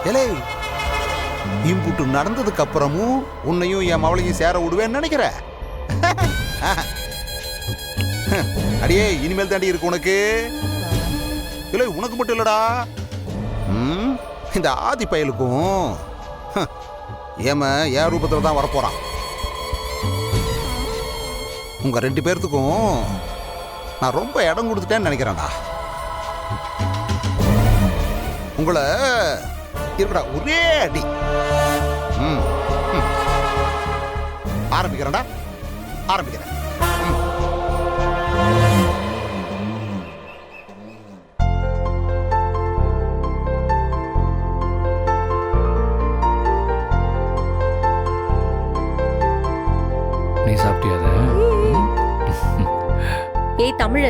ஏலே, இம்புட்டு நடந்ததுக்கு அப்புறமும் உன்னையும் என் மவளையும் சேர விடுவேன்னு நினைக்கிற? அடியே, இனிமேல் தாண்டி இருக்கு உனக்கு. இல்லை, உனக்கு மட்டும் இல்லடா, இந்த ஆதி பயலுக்கும் ஏம என் ரூபத்தில் தான் வரப்போறான். உங்க 2 பேர்த்துக்கும் நான் ரொம்ப இடம் கொடுத்துட்டேன்னு நினைக்கிறேன்டா. உங்களை இருக்கடா ஒரே அடி. ஆரம்பிக்கிறேன்டா, ஆரம்பிக்கிறேன். நீ சாப்பிட்டியாத? ஏய் தமிழ்,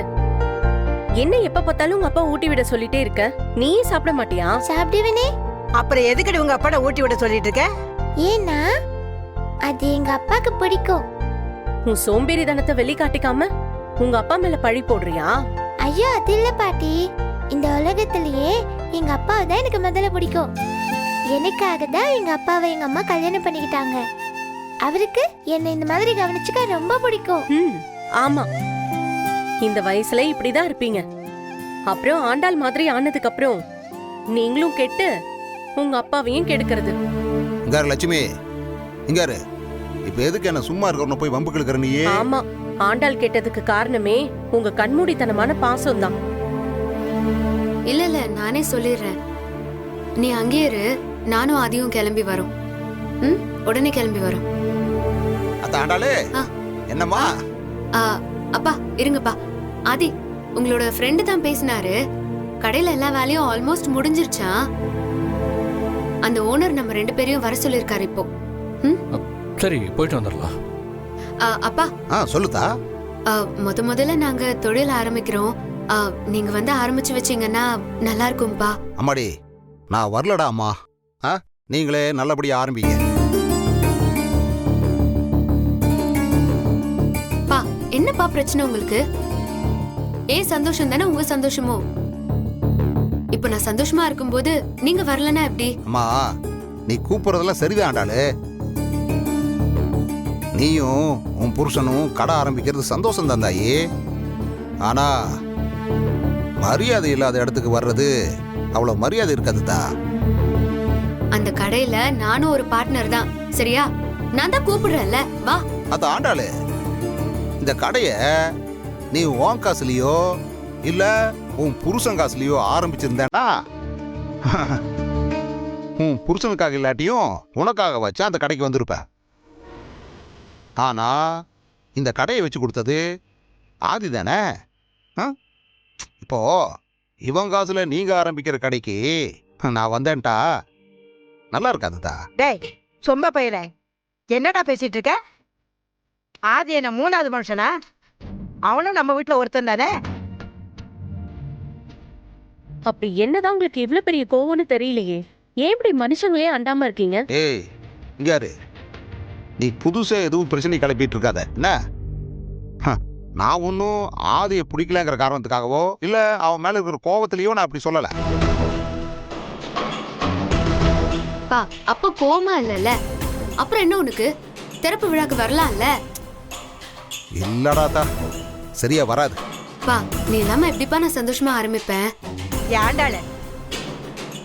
என்ன எப்ப பார்த்தாலும் உங்க அப்பா ஊட்டி விட சொல்லிட்டே இருக்க? நீயே சாப்பிட மாட்டியா? சாப்பிடுவேனே. அப்புறம் எதுக்கடி உங்க அப்பாட ஊட்டி விட சொல்லிட்டு இருக்க? ஏன்னா அது எங்க அப்பாக்கு பிடிக்கும். உன் சோம்பேறித்தனத்தை வெளிக்காட்டிக்காம உங்க அப்பா மேல பழி போடுறியா? ஐயோ அது இல்ல பாட்டி, இந்த உலகத்திலேயே எங்க அப்பாவை தான் எனக்கு முதல்ல பிடிக்கும். எனக்காக தான் எங்க அப்பாவை எங்க அம்மா கல்யாணம் பண்ணிக்கிட்டாங்க. அவருக்கு என்னை இந்த மாதிரி கவனிச்சுக்க ரொம்ப பிடிக்கும். ஆமா, இந்த வயசுல இப்படிதான் இருப்பீங்க. அப்புறம் ஆண்டாள் மாதிரி ஆனதுக்கு அப்புறம் நீங்களும் கெட்டு உங்க அப்பாவையும் கெடுக்கிறது. இங்க லட்சுமி, இங்க இப்ப எதுக்கு என்ன சும்மா இருக்கணும் போய் வம்பு கிழக்குற நீ? ஆமா, ஆண்டாள் கெட்டதுக்கு காரணமே உங்க கண்மூடித்தனமான பாசம் தான். இல்ல இல்ல, நானே சொல்லிடுறேன். நீ அங்கே இரு, நானும் ஆதியும் கிளம்பி வரோம். உடனே கிளம்பி வரோம். ஆண்டாளே, என்னம்மா? அப்பா இருங்கப்பா. ஆதி, உங்களோட ஃப்ரெண்டு தான் பேசினாரு. கடையில எல்லா வேலையும் ஆல்மோஸ்ட் முடிஞ்சிருச்சா? அந்த ஓனர் நம்ம 2 பேரையும் வர சொல்லிருக்காரு இப்போ. சரி, போயிட்டு வந்துடலாம். அப்பா சொல்லுதா. முதல்ல நாங்க தொழில் ஆரம்பிக்கிறோம். நீங்க வந்து ஆரம்பிச்சு வச்சீங்கன்னா நல்லா இருக்கும்பா. அம்மாடி, நான் வரலடா அம்மா. நீங்களே நல்லபடியா ஆரம்பிங்க. பா, என்னப்பா பிரச்சனை உங்களுக்கு? சந்தோஷம் தானே உங்க சந்தோஷமோ? இப்ப நான் சந்தோஷமா இருக்கும்போது நீங்க வரலன்னா எப்படி? அம்மா, நீ கூப்பிடுறதெல்லாம் சரிதான் ஆண்டாளு. நீயும் உன் புருஷனும் கடை ஆரம்பிக்கிறது சந்தோஷம் தான் தாயி. ஆனா மரியாதை இல்லாத இடத்துக்கு வர்றது அவ்வளவு மரியாதை இருக்காதுதா. அந்த கடையில நானும் ஒரு பார்ட்னர் தான், சரியா? நான் தான் கூப்பிடுறேன்ல, வா. அது ஆண்டாளு, இந்த கடைய நீ உன் காசுலயோ இல்ல உன் புருஷன் காசுலயோ ஆரம்பிச்சிருந்தேன்னா உன் புருஷனுக்காக இல்லாட்டியும் உனக்காக வச்சு அந்த கடைக்கு வந்திருப்ப. ஆனா இந்த கடையை வச்சு கொடுத்தது ஆதி தானே. இப்போ இவன் காசுல நீங்க ஆரம்பிக்கிற கடைக்கு நான் வந்தேன்டா நல்லா இருக்காதுதா. டேய் சொம்ப பையல, என்னடா பேசிட்டு இருக்க? ஆதி என்ன 3வது மனுஷனா? அவனும் நம்ம வீட்டுல ஒருத்தன் தானே. அப்படி என்னதான் உங்களுக்கு இவ்வளவு பெரிய கோவம்னு தெரியலையே. ஏன் இப்படி மனுஷங்களே அண்டாம இருக்கீங்க? ஏய் இங்க யாரு? நீ புதுசா எதுவும் பிரச்சனை கிளப்பிட்டு இருக்காத என்ன? நான் ஒன்னும் ஆதியை பிடிக்கலங்கிற காரணத்துக்காகவோ இல்ல அவன் மேல இருக்கிற கோவத்திலயோ நான் அப்படி சொல்லல. பா, அப்ப கோமா இல்லல, அப்புறம் என்ன உனக்கு? திறப்பு விழாக்கு வரலாம்ல? இல்லடாதா, சரியா வராது. பா, நீ இல்லாம எப்படிப்பா நான் சந்தோஷமா ஆரம்பிப்பேன்? ஆண்டாள,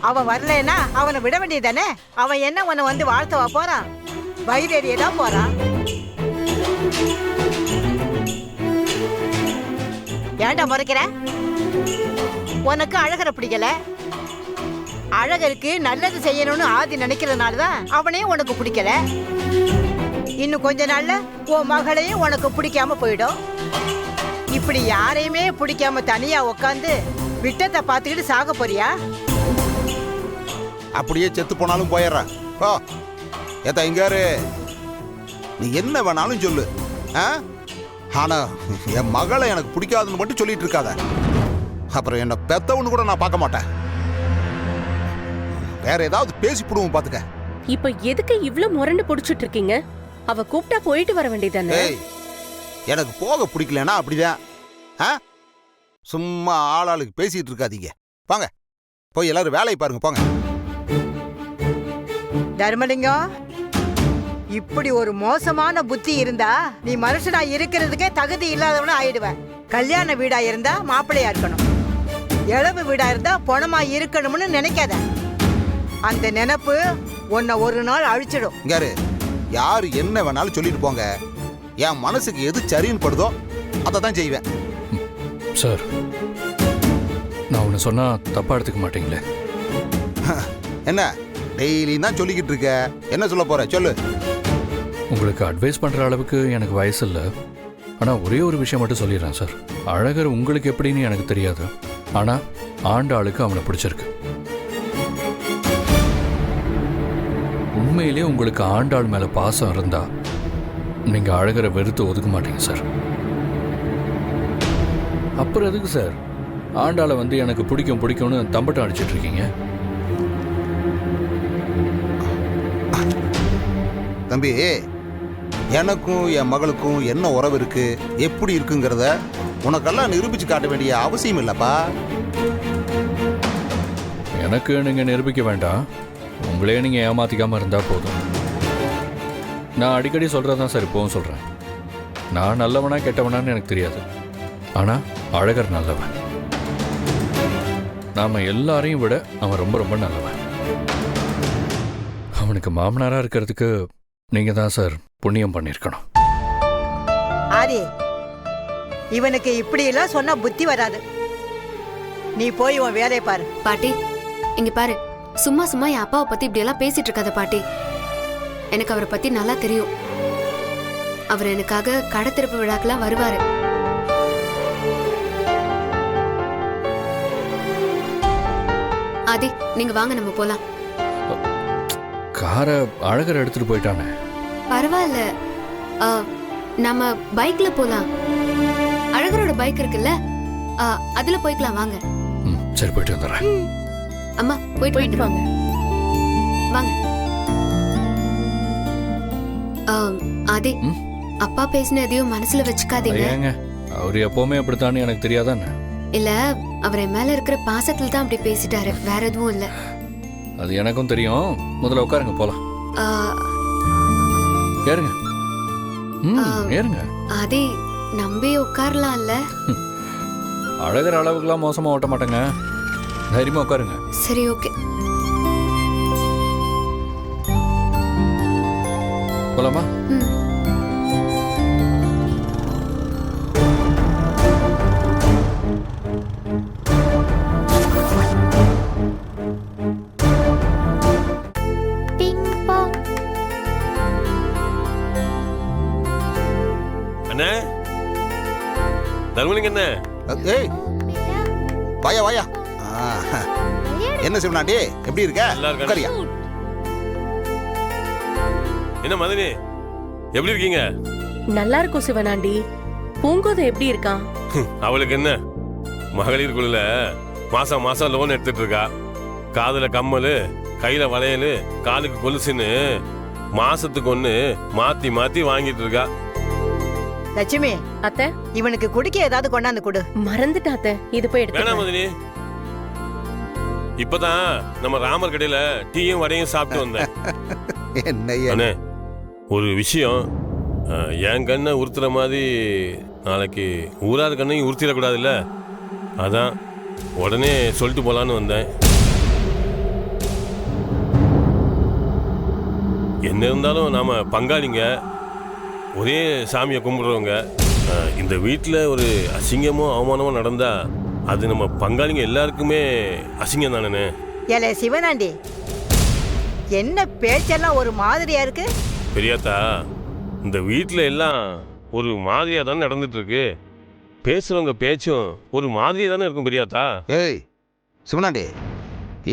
அவன் வரலன்னா அவனை விட வேண்டியதானே. அவன் என்ன உன்னை வந்து வாழ்த்தவா போறான்? வயிறேறியதான் போறான். ஏன்டா முறைக்கிற? உனக்கு அழகரை பிடிக்கல. அழகருக்கு நல்லது செய்யணும்னு ஆதி நினைக்கிறதுனாலதான் அவனையும் உனக்கு பிடிக்கல. இன்னும் கொஞ்ச நாள்ல உன் மகளையும் உனக்கு பிடிக்காம போயிடும். இப்படி யாரையுமே பிடிக்காம தனியா உக்காந்து விட்டத்தை பார்த்துக்கிட்டு சாக போறியா? அப்படியே செத்து போனாலும் போயிடுறேன். ஏத்தா இங்காரு, நீ என்ன வேணாலும் சொல்லு. ஆனா என் மகளை எனக்கு பிடிக்காதுன்னு மட்டும் சொல்லிட்டு இருக்காத. அப்புறம் என்ன பெத்தவன்னு கூட நான் பார்க்க மாட்டேன். வேற ஏதாவது பேசி போடுவோம் பாத்துக்க. இப்ப எதுக்கு இவ்ளோ முரண்டு புடிச்சிட்டு இருக்கீங்க? அவ கூப்பிட்டா போயிட்டு வர வேண்டியதானே. எனக்கு போக பிடிக்கலன்னா அப்படிதான். சும்மா ஆளாளுக்கு பேசிட்டு இருக்காதீங்க. வாங்க போய் எல்லாரும் வேலையை பாருங்க, போங்க. தர்மலிங்கம், இப்படி ஒரு மோசமான புத்தி இருந்தா நீ மனுஷனா இருக்கிறதுக்கே தகுதி இல்லாதவன ஆயிடுவ. கல்யாண வீடா இருந்தா மாப்பிள்ளையா இருக்கணும், இளவு வீடா இருந்தா பொணமா இருக்கணும்னு நினைக்காத. அந்த நினைப்பு உன்னை ஒரு நாள் அழிச்சிடும். இங்காரு, யாரு என்ன வேணாலும் சொல்லிட்டு போங்க, என் மனசுக்கு எது சரின்னு படுதோ அதை தான் செய்வேன். சார், நான் ஒன்று சொன்னால் தப்பாக எடுத்துக்க மாட்டீங்களே? என்ன டெய்லி தான் சொல்லிக்கிட்டு இருக்க, என்ன சொல்ல போற சொல்லு. உங்களுக்கு அட்வைஸ் பண்ணுற அளவுக்கு எனக்கு வயசு இல்லை. ஆனால் ஒரே ஒரு விஷயம் மட்டும் சொல்லிடுறேன் சார். அழகர் உங்களுக்கு எப்படின்னு எனக்கு தெரியாது, ஆனால் ஆண்டாளுக்கு அவனை பிடிச்சிருக்கு. உண்மையிலே உங்களுக்கு ஆண்டாள் மேலே பாசம் இருந்தா நீங்கள் அழகரை வெறுத்து ஒதுக்க மாட்டீங்க சார். அப்புறம் எதுக்கு சார் ஆண்டாளை வந்து எனக்கு பிடிக்கும்னு தம்பட்டம் அடிச்சிட்டு இருக்கீங்க? தம்பி, எனக்கும் என் மகளுக்கும் என்ன உறவு இருக்கு, எப்படி இருக்குங்கிறத உனக்கெல்லாம் நிரூபிச்சு காட்ட வேண்டிய அவசியம் இல்லப்பா. எனக்கு நீங்கள் நிரூபிக்க வேண்டாம், உங்களே நீங்கள் ஏமாத்திக்காமல் இருந்தால் போதும். நான் அடிக்கடி சொல்கிறதான் சார் இப்போவும் சொல்கிறேன். நான் நல்லவனா கெட்டவனான்னு எனக்கு தெரியாது, ஆனால் அழகர் நல்லவன். நாம் எல்லாரையும் விட அவன் ரொம்ப ரொம்ப நல்லவன். அவனுக்கு மாமனாராக இருக்கிறதுக்கு நீங்கள் தான் சார் புண்ணியம் பண்ணியிருக்கணும். ஆதி, இவனுக்கு இப்படி எல்லாம் சொன்னா புத்தி வராது. நீ போய் உன் வேலையை பாரு. பாட்டி, இங்க பாரு, சும்மா சும்மா என் அப்பாவை பத்தி இப்படி எல்லாம் பேசிட்டு இருக்காத பாட்டி. எனக்கு அவரை பத்தி நல்லா தெரியும். அவர் எனக்காக கடை திறப்பு விழாக்கெல்லாம் வருவாரு. ஆதி, நீங்க வாங்க, நம்ம போலாம். காரை அழகர் எடுத்துட்டு போயிட்டானே. பரவாயில்ல, நம்ம பைக்ல போலாம். அழகரோட பைக் இருக்குல்ல, அதுல போய்க்கலாம், வாங்க. சரி, போயிட்டு வந்துடுறேன். அம்மா, போயிட்டு வாங்க. வாங்க. ஆதி, அப்பா பேசின எதையும் மனசுல வச்சுக்காதீங்க. ஏங்க, அவர் எப்பவுமே அப்படித்தானே எனக்கு தெரியாதானே? இல்ல, அவர் என் மேல இருக்கிற பாசத்துல தான் அப்படி பேசிட்டாரு, வேற எதுவும் இல்ல. அது எனக்கும் தெரியும். முதல்ல உட்காருங்க, போலாம். ஏறுங்க. ஏறுங்க. ஆதி, நம்பி உட்காரலாம்ல? அழகர் அளவுக்குலாம் மோசமா ஓட்ட மாட்டேங்க, தைரியமா உட்காருங்க. சரி, ஓகே. போலாமா? அண்ணே, தர்மலிங்கம் அண்ணே. ஏய், வாயா வாயா. என்ன சிவனாண்டி, எப்படி இருக்க? உட்காரியா. என்ன மதனி, எப்படி இருக்கீங்க? நல்லா இருக்கும் சிவனாண்டி. பூங்கோதை எப்படி இருக்கா? அவளுக்கு என்ன, மகளிர் குழுல மாசம் மாசம் லோன் எடுத்துட்டு இருக்கா. காதுல கம்மல், கையில வளையல், காலுக்கு கொலுசுன்னு மாசத்துக்கு ஒண்ணு மாத்தி மாத்தி வாங்கிட்டு இருக்கா. லட்சுமி, அத்தை, இவனுக்கு குடிக்க ஏதாவது கொண்டாந்து கொடு. மறந்துட்டா அத்தை, இது போய் எடுத்து. வேணாம் மதனி, இப்பதான் நம்ம ராமர் கடையில டீயும் வடையும் சாப்பிட்டு வந்தேன். என்ன ஒரு விஷயம், என் கண்ணை உறுத்துற மாதிரி நாளைக்கு ஊரார் கண்ணையும் உறுத்திடக்கூடாதுல்ல, அதான் உடனே சொல்லிட்டு போலான்னு வந்தேன். என்ன இருந்தாலும் நாம பங்காளிங்க, ஒரே சாமியை கும்பிடுறவங்க. இந்த வீட்டில் ஒரு அசிங்கமோ அவமானமோ நடந்தா அது நம்ம பங்காளிங்க எல்லாருக்குமே அசிங்கம் தானே. ஏலே சிவனாண்டி, என்ன பேச்செல்லாம் ஒரு மாதிரியா இருக்கு? பெரியாத்தா, இந்த வீட்டில் எல்லாம் ஒரு மாதிரியாக தானே நடந்துட்டு இருக்கு. பேசுகிறவங்க பேச்சும் ஒரு மாதிரியாக தானே இருக்கும் பெரியாத்தா. ஏய் சிவனாண்டி,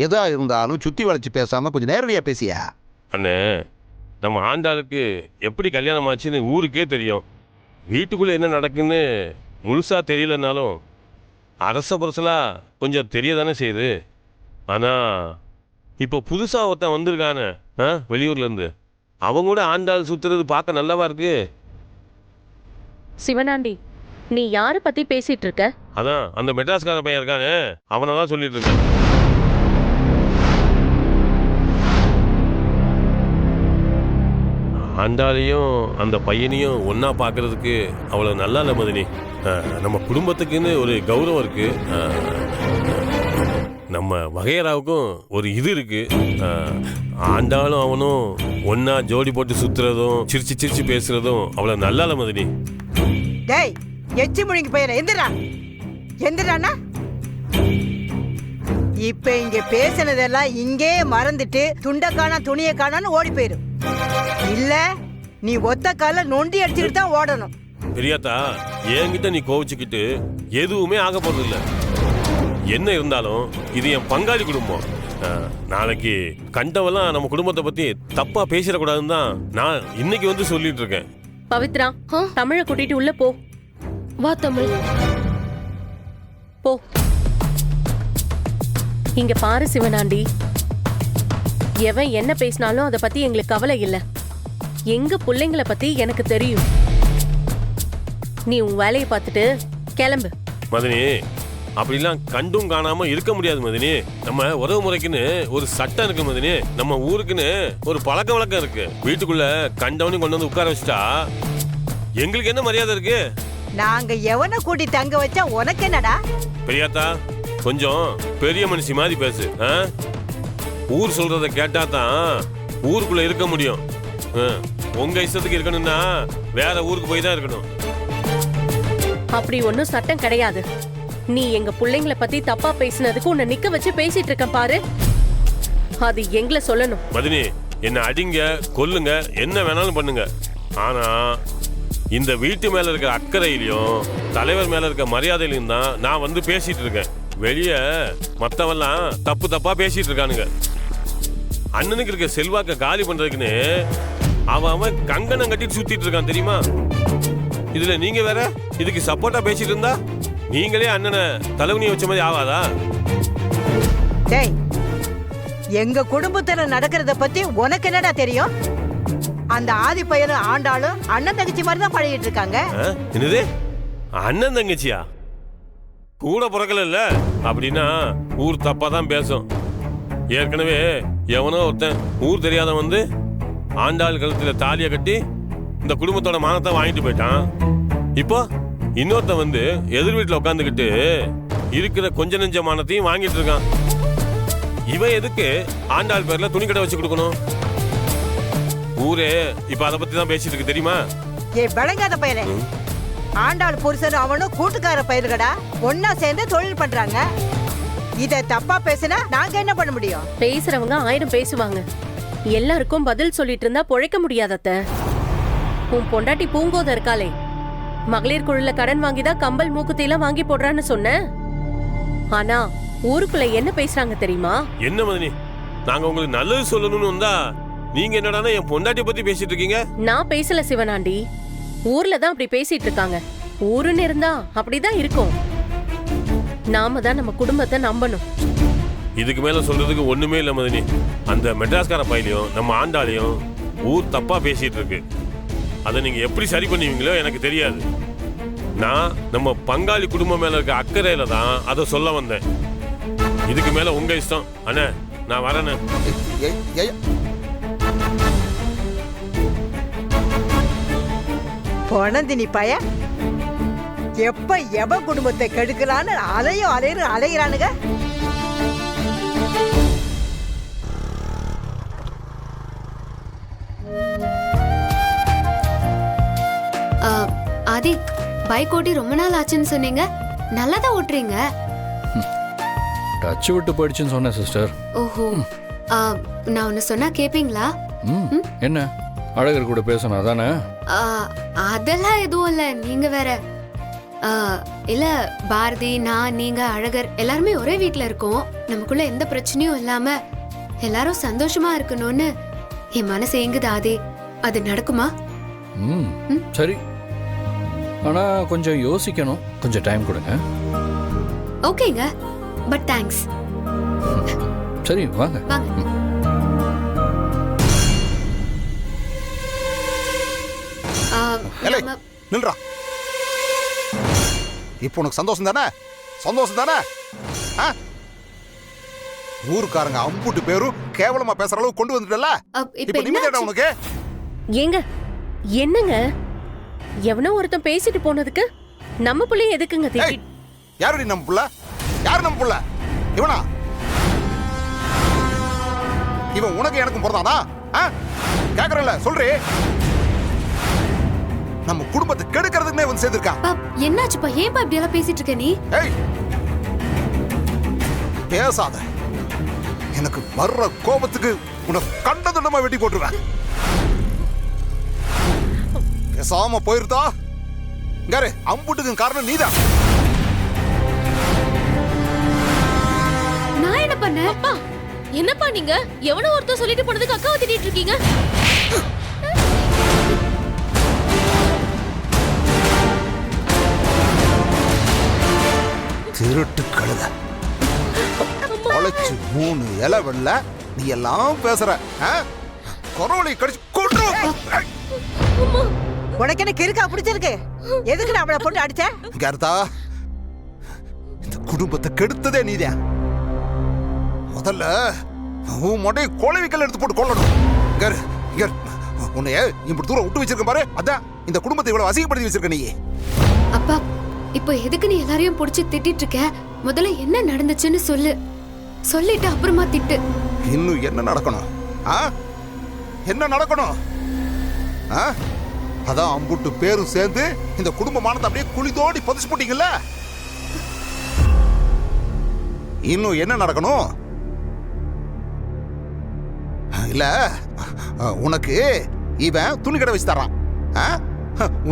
எதா இருந்தாலும் சுற்றி வளைச்சு பேசாமல் கொஞ்சம் நேரடியாக பேசியா? அண்ணே, நம்ம ஆண்டாளுக்கு எப்படி கல்யாணம் ஆச்சுன்னு ஊருக்கே தெரியும். வீட்டுக்குள்ளே என்ன நடக்குன்னு முழுசாக தெரியலனாலும் அரச புரசலாக கொஞ்சம் தெரிய தானே செய்யுது. ஆனால் இப்போ புதுசாக ஒருத்தன் வந்திருக்கானே வெளியூர்லேருந்து, அவங்க கூட ஆண்டாள் சுற்றுறது பார்க்க நல்லாவா இருக்கு. சிவனாண்டி, நீ யாரை பத்தி பேசிட்டு இருக்க? அதான் அந்த மெட்ராஸ்கார பையன் இருக்கானே, அவனை தான் சொல்லிட்டு இருக்கேன். ஆண்டாளையும் அந்த பையனையும் ஒன்றா பார்க்கறதுக்கு அவ்வளோ நல்லா இல்லை மதினி. நம்ம குடும்பத்துக்குன்னு ஒரு கௌரவம் இருக்கு. நம்ம வகையராவுக்கும் ஒரு இது இருக்கு. ஆண்டாலும் அவனும் ஒன்றா ஜோடி போட்டு சுற்றுறதும் சிரிச்சு சிரிச்சு பேசுறதும் அவ்வளோ நல்லா இல்லை மதினி. டேய் எச்சி முழுங்கி போயிட எந்திரா எந்திரானா. இப்ப இங்க பேசினதெல்லாம் இங்கே மறந்துட்டு துண்டக்கானா துணியை காணான்னு ஓடி போயிரும். இல்ல நீ ஒத்த கால நொண்டி அடிச்சுக்கிட்டு தான் ஓடணும். பெரியாத்தா, என்கிட்ட நீ கோவிச்சுக்கிட்டு எதுவுமே ஆக போறது இல்லை. என்ன இருந்தாலும் இது என் பங்காளி குடும்பம். நாளைக்கு கண்டவெல்லாம் நம்ம குடும்பத்தை பத்தி தப்பா பேசிடக்கூடாதுன்னு தான் நான் இன்னைக்கு வந்து சொல்லிட்டு இருக்கேன். பவித்ரா, தமிழை கூட்டிட்டு உள்ள போ. வா தமிழ். போ. இங்க பாரு சிவனாண்டி, எவன் என்ன பேசினாலும் அதை பத்தி எங்களுக்கு கவலை இல்ல. எங்க பிள்ளைங்களை பத்தி எனக்கு தெரியும். நீ உன் வேலையை பார்த்துட்டு கிளம்பு. மதினி, அப்படிலாம் கண்டும் காணாம இருக்க முடியாது மதினி. நம்ம உறவு முறைக்குன்னு ஒரு சட்டம் இருக்கு மதினி. நம்ம ஊருக்குன்னு ஒரு பழக்க வழக்கம் இருக்கு. வீட்டுக்குள்ள கண்டவனையும் கொண்டு வந்து உட்கார வச்சுட்டா எங்களுக்கு என்ன மரியாதை இருக்கு? நாங்க எவனை கூட்டி தங்க வச்சா உனக்கு என்னடா? பெரியாத்தா, கொஞ்சம் பெரிய மனுஷி மாதிரி பேசு. ஊர் சொல்றத கேட்டா தான் ஊருக்குள்ள இருக்க முடியும். உங்க இஷ்டத்துக்கு இருக்கணும்னா வேற ஊருக்கு போய் தான் இருக்கணும். அப்படி ஒன்னும் சட்டம் கிடையாது. நீ எங்க பிள்ளைங்களை பத்தி தப்பா பேசினதுக்கு உன்னை நிக்க வச்சு பேசிட்டு இருக்க பாரு. அது எங்களை சொல்லணும். மதினி, என்ன அடிங்க கொல்லுங்க என்ன வேணாலும் பண்ணுங்க. ஆனா இந்த வீட்டு மேல இருக்க அக்கறையிலையும் தலைவர் மேல இருக்க மரியாதையிலையும் தான் நான் வந்து பேசிட்டு இருக்கேன். வெளியே மத்தவெல்லாம் தப்பு தப்பா பேசிட்டு இருக்கானுங்க. அண்ணனுக்கு இருக்க செல்வாக்க காலி பண்றதுக்குன்னு அவன் கங்கணம் கட்டிட்டு சுத்திட்டு இருக்கான் தெரியுமா? இதுல நீங்க வேற இதுக்கு சப்போர்ட்டா பேசிட்டு இருந்தா நீங்களே அண்ணனை தலைவனியை வச்ச மாதிரி ஆவாதா? டேய், எங்க குடும்பத்துல நடக்கிறத பத்தி உனக்கு என்னடா தெரியும்? அந்த ஆதி பையனும் ஆண்டாலும் அண்ணன் தங்கச்சி மாதிரி தான் பழகிட்டு இருக்காங்க. என்னது அண்ணன் தங்கச்சியா? கூட பிறக்கல இல்ல அப்படின்னா ஊர் தப்பா தான் பேசும். ஏற்கனவே எவனோ ஒருத்தன் ஊர் தெரியாத வந்து ஆண்டாள் கழுத்துல தாலியை கட்டி இந்த குடும்பத்தோட மானத்தை வாங்கிட்டு போயிட்டான். இப்போ இன்னொருத்தன் வந்து எதிர் வீட்டில் உட்காந்துக்கிட்டு இருக்கிற கொஞ்ச நெஞ்ச மானத்தையும் வாங்கிட்டு இருக்கான். இவன் எதுக்கு ஆண்டாள் பேர்ல துணி கடை வச்சு கொடுக்கணும்? ஊரே இப்ப அதை பத்தி தான் பேசிட்டு இருக்கு தெரியுமா? ஏ விளங்காத பையனே, ஆண்டாள் புருஷன் அவனும் கூட்டுக்கார பயிர்களடா ஒன்னா சேர்ந்து தொழில் பண்றாங்க. இத தப்பா பேசினா நாங்க என்ன பண்ண முடியும்? பேசுறவங்க 1000 பேசுவாங்க. எல்லாருக்கும் பதில் சொல்லிட்டு இருந்தா பொழைக்க முடியாதத்த. உன் பொண்டாட்டி பூங்கோத இருக்காளே, மகளிர் குழுல கடன் வாங்கிதான் கம்பல் மூக்குத்தி எல்லாம் வாங்கி போடுறான்னு சொன்ன. ஆனா ஊருக்குள்ள என்ன பேசுறாங்க தெரியுமா? என்ன மதினி, நாங்க உங்களுக்கு நல்லது சொல்லணும்னு வந்தா நீங்க என்னடானா என் பொண்டாட்டி பத்தி பேசிட்டு இருக்கீங்க? நான் பேசல சிவனாண்டி, ஊர்ல தான் அப்படி பேசிட்டு இருக்காங்க. ஊருன்னு இருந்தா அப்படிதான் இருக்கும். நாம தான் நம்ம குடும்பத்தை நம்பணும். இதுக்கு மேல சொல்றதுக்கு ஒண்ணுமே இல்ல மதினி. அந்த மெட்ராஸ்கார பையிலையும் நம்ம ஆண்டாளையும் ஊர் தப்பா பேசிட்டு இருக்கு. அதை நீங்க எப்படி சரி பண்ணுவீங்களோ எனக்கு தெரியாது. நான் நம்ம பங்காளி குடும்பம் மேல இருக்க அக்கறையில தான் அதை சொல்ல வந்தேன். இதுக்கு மேல உங்க இஷ்டம். அண்ணே, நான் வரேன்னு. பொணந்தினி பய எப்ப எவ குடும்பத்தை கெடுக்கலான்னு அலையிறானுங்க. ஆதி, பைக் ஓட்டி ரொம்ப நாள் ஆச்சுன்னு சொன்னீங்க. நல்லா தான் ஓட்டுறீங்க. டச் விட்டு போயிடுச்சுன்னு சொன்னேன் சிஸ்டர். ஓஹோ, நான் ஒன்னு சொன்னா கேப்பீங்களா? என்ன அழகர் கூட பேசணும் அதானே? அதெல்லாம் எதுவும் இல்ல. நீங்க வேற. இல்ல பாரதி, நான், நீங்க, அழகர் எல்லாருமே ஒரே வீட்ல இருக்கோம். நமக்குள்ள எந்த பிரச்சனையும் இல்லாம எல்லாரும் சந்தோஷமா இருக்கணும்னு என் மனசு ஏங்குது ஆதி. அது நடக்குமா? சரி, ஆனா கொஞ்சம் யோசிக்கணும். கொஞ்சம் டைம் கொடுங்க. ஓகேங்க, பட் தேங்க்ஸ். சரி, வாங்க வாங்க. நில்றா. இப்போ உனக்கு சந்தோஷம் தானே? சந்தோஷம் தானே? ஊருக்காரங்க அம்புட்டு பேரும் கேவலமா பேசுற அளவுக்கு கொண்டு வந்துட்டல. இப்போ நிம்மதியாடா உனக்கு? ஏங்க என்னங்க எவனோ ஒருத்தன் பேசிட்டு போனதுக்கு நம்ம புள்ளைய எதுக்குங்க ஏய், திட்டி யாருடி நம்ம புள்ள? யாரு நம்ம புள்ள? இவனா? இவன் உனக்கு எனக்கும் பிறந்தானா? கேக்குறல சொல்றே. நம்ம குடும்பத்தை கெடுக்கிறதுக்குனே வந்து சேர்ந்திருக்கான். அப்பா என்னாச்சுப்பா? ஏன்பா இப்படி எல்லாம் பேசிட்டு இருக்க நீ? ஏய், பேசாத. எனக்கு வர்ற கோபத்துக்கு உன்னை கண்டதுண்டமா வெட்டி போட்டுருவேன். பேசாம போயிருந்தா இங்காரு அம்புட்டுக்கு காரணம் நீதான். நான் என்ன பண்ணேன்? அப்பா என்னப்பா நீங்க எவனோ ஒருத்தன் சொல்லிட்டு போனதுக்கு அக்காவை திட்டிட்டு இருக்கீங்க? திருட்டு கழுத உழைச்சு 3 இலை வெள்ள நீ எல்லாம் பேசுற. கொரோலை கடிச்சு கொண்டு உனக்கு என்ன கிறுக்கா பிடிச்சிருக்கு? எதுக்கு நான் அவளை போட்டு அடிச்ச? கர்த்தா, இந்த குடும்பத்தை கெடுத்ததே நீதான். முதல்ல உன் மொட்டை கொலைவிக்கல் எடுத்து போட்டு கொள்ளணும். இங்க இங்க உன்னைய இப்படி தூரம் விட்டு வச்சிருக்க பாரு. அதான் இந்த குடும்பத்தை இவ்வளவு அசிங்கப்படுத்தி வச்சிருக்க நீ. அப்பா இப்போ எதுக்கு நீ எல்லாரையும் புடிச்சு திட்டிட்டு இருக்க? முதல்ல என்ன நடந்துச்சுன்னு சொல்லு. சொல்லிட்டு அப்புறமா திட்டு. இன்னும் என்ன நடக்கணும்? என்ன நடக்கணும்? அதான் அம்புட்டு பேரும் சேர்ந்து இந்த குடும்ப மானத்தை அப்படியே குழி தோண்டி புதைச்சு போட்டீங்கல்ல. இன்னும் என்ன நடக்கணும்? இல்ல உனக்கு இவன் துணி கடை வச்சு தரான்.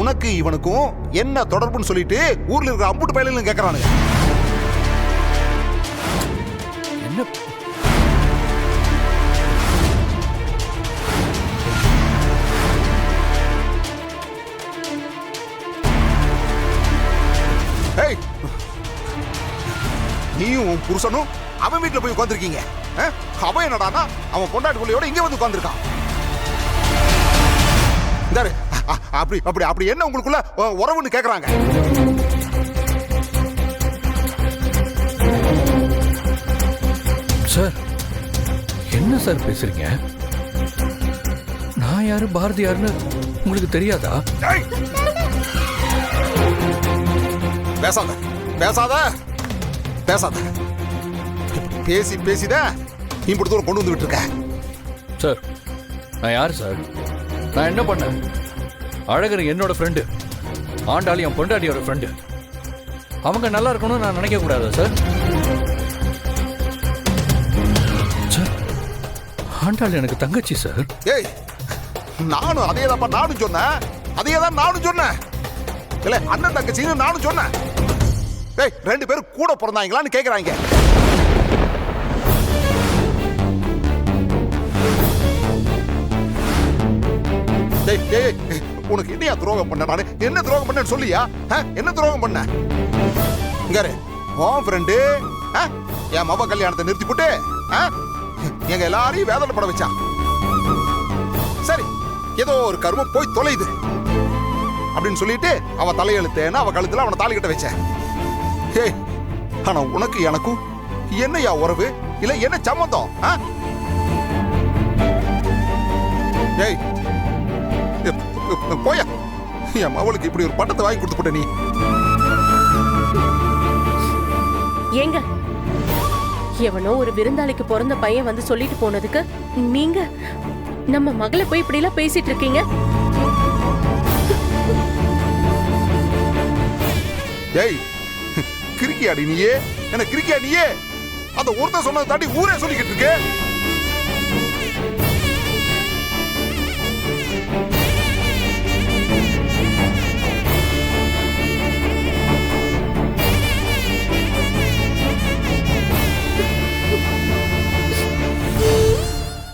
உனக்கு இவனுக்கும் என்ன தொடர்புன்னு சொல்லிட்டு ஊர்ல இருக்கிற அம்புட்டு பயிலும் கேட்கறானுங்க. என்ன நீயும் உன் புருஷனும் அவன் வீட்டுல போய் உட்காந்துருக்கீங்க. அவன் என்னடானா அவன் பொண்டாட்டி பிள்ளையோட இங்க வந்து உட்காந்துருக்கான். அப்படி அப்படி அப்படி என்ன உங்களுக்குள்ள உறவுன்னு கேக்குறாங்க. சார் என்ன சார் பேசுறீங்க? நான் யாரு பாரதி யாருன்னு உங்களுக்கு தெரியாதா? பேசாத பேசாத பேசாத. பேசி பேசிதான் இப்படி தூரம் கொண்டு வந்து விட்டுருக்க. சார் நான் யாரு சார்? நான் என்ன பண்ணேன்? அழகர் என்னோட ஃப்ரெண்டு, ஆண்டாளி என் பொண்டாட்டியோட ஃப்ரெண்டு. அவங்க நல்லா இருக்கணும்னு நான் நினைக்க கூடாதா சார்? சார் ஆண்டாளி எனக்கு தங்கச்சி சார். ஏய், நானும் அதே தான் நானும் சொன்னேன். அதே தான் நானும் சொன்னேன். இல்ல அண்ணன் தங்கச்சின்னு நானும் சொன்னேன். ஏய், 2 பேரும் கூட பிறந்தாங்களான்னு கேக்குறாங்க. உனக்கு என்னையா துரோகம் பண்ண? நானு என்ன துரோகம் பண்ணேன்னு சொல்லியா? என்ன துரோகம் பண்ண? இங்காரு உன் ஃப்ரெண்டு என் மவ கல்யாணத்தை நிறுத்தி போட்டு எங்க எல்லாரையும் வேதனைப்பட வச்சான். சரி, ஏதோ ஒரு கர்மம் போய் தொலையுது அப்படின்னு சொல்லிட்டு அவ தலையெழுத்தேன்னு அவ கழுத்துல அவனை தாலி கட்ட வச்சேன். ஏய், ஆனா உனக்கு எனக்கும் என்னையா உறவு? இல்ல என்ன சம்மந்தம்? ஏய் போயா, என் மவளுக்கு இப்படி ஒரு பட்டத்தை வாங்கி கொடுத்து போட்ட நீ. ஏங்க எவனோ ஒரு விருந்தாளிக்கு பிறந்த பையன் வந்து சொல்லிட்டு போனதுக்கு நீங்க நம்ம மகளை போய் இப்படி எல்லாம் பேசிட்டு இருக்கீங்க? ஏய், கிறுக்கியாடி நீயே? என்ன கிறுக்கியா நீயே? அந்த ஒருத்தன் சொன்னதை தாண்டி ஊரே சொல்லிக்கிட்டு இருக்கு.